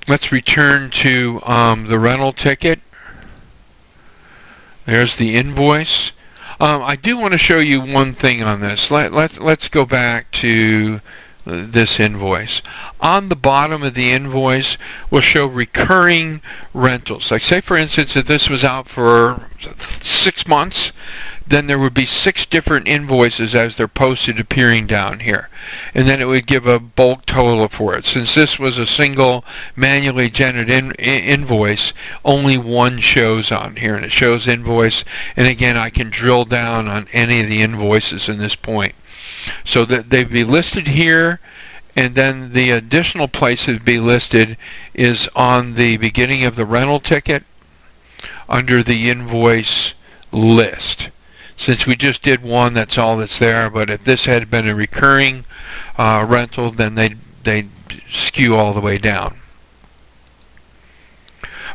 Let's return to the rental ticket. There's the invoice. I do want to show you one thing on this. Let's go back to this invoice. On the bottom of the invoice will show recurring rentals. Like, say for instance, if this was out for 6 months, then there would be 6 different invoices as they're posted appearing down here, and then it would give a bulk total for it. Since this was a single manually generated invoice, only one shows on here, and it shows invoice, and again I can drill down on any of the invoices in this point. So that they'd be listed here, and then the additional place to be listed is on the beginning of the rental ticket under the invoice list. Since we just did one, that's all that's there, but if this had been a recurring rental, then they'd skew all the way down.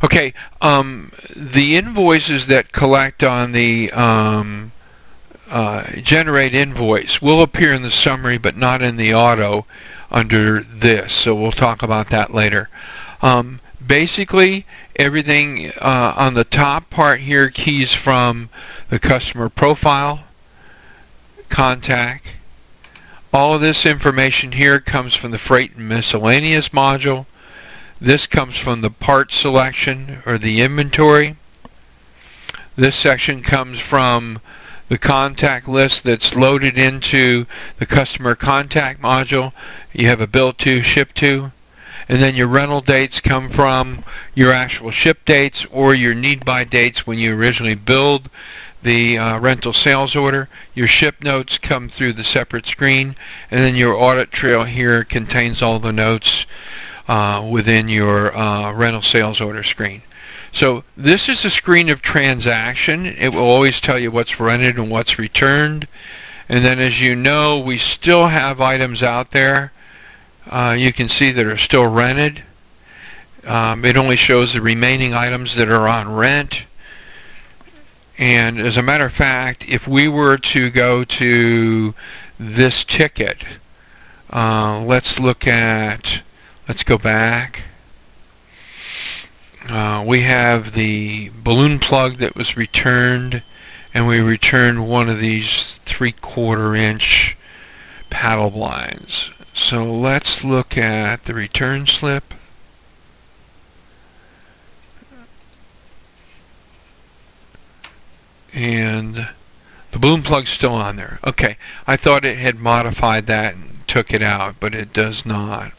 Okay, the invoices that collect on the generate invoice will appear in the summary but not in the auto under this, so we'll talk about that later. Basically everything on the top part here keys from the customer profile, contact. All of this information here comes from the freight and miscellaneous module. This comes from the part selection or the inventory. This section comes from the contact list that's loaded into the customer contact module. You have a bill to, ship to, and then your rental dates come from your actual ship dates or your need by dates when you originally billed the rental sales order. Your ship notes come through the separate screen, and then your audit trail here contains all the notes within your rental sales order screen. So this is a screen of transaction. It will always tell you what's rented and what's returned. And then, as you know, we still have items out there you can see that are still rented. It only shows the remaining items that are on rent. And as a matter of fact, if we were to go to this ticket, let's go back. We have the balloon plug that was returned, and we returned one of these 3/4 inch paddle blinds. So let's look at the return slip. And the balloon plug's still on there. Okay, I thought it had modified that and took it out, but it does not.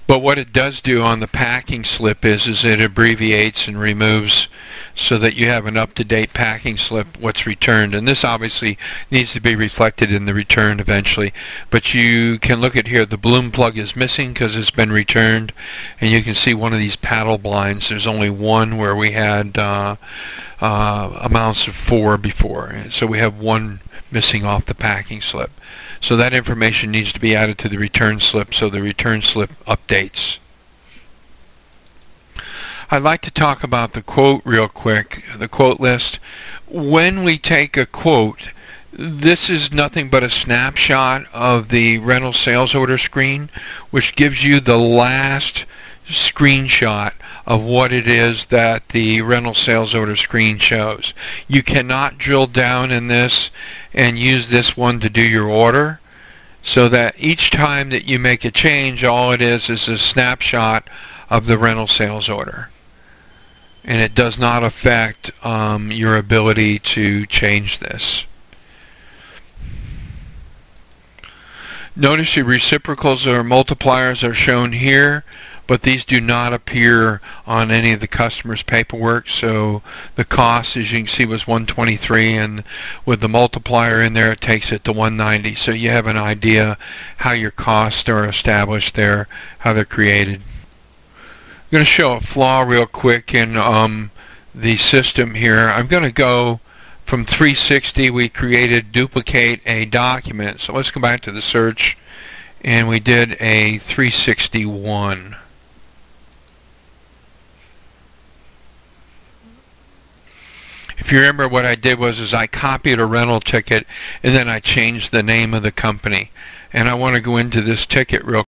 But what it does do on the packing slip is it abbreviates and removes so that you have an up-to-date packing slip what's returned. And this obviously needs to be reflected in the return eventually. But you can look at here, the balloon plug is missing because it's been returned. And you can see one of these paddle blinds. There's only one where we had amounts of 4 before. So we have one missing off the packing slip. So that information needs to be added to the return slip so the return slip updates. I'd like to talk about the quote real quick, the quote list. When we take a quote, this is nothing but a snapshot of the rental sales order screen, which gives you the last screenshot of what it is that the rental sales order screen shows. You cannot drill down in this and use this one to do your order, so that each time that you make a change, all it is a snapshot of the rental sales order, and it does not affect your ability to change this. Notice your reciprocals or multipliers are shown here, but these do not appear on any of the customer's paperwork. So the cost, as you can see, was $123, and with the multiplier in there it takes it to $190. So you have an idea how your costs are established there, how they're created. I'm going to show a flaw real quick in the system here. I'm going to go from 360. We created duplicate a document. So let's go back to the search, and we did a 361. If you remember, what I did was I copied a rental ticket and then I changed the name of the company. And I want to go into this ticket real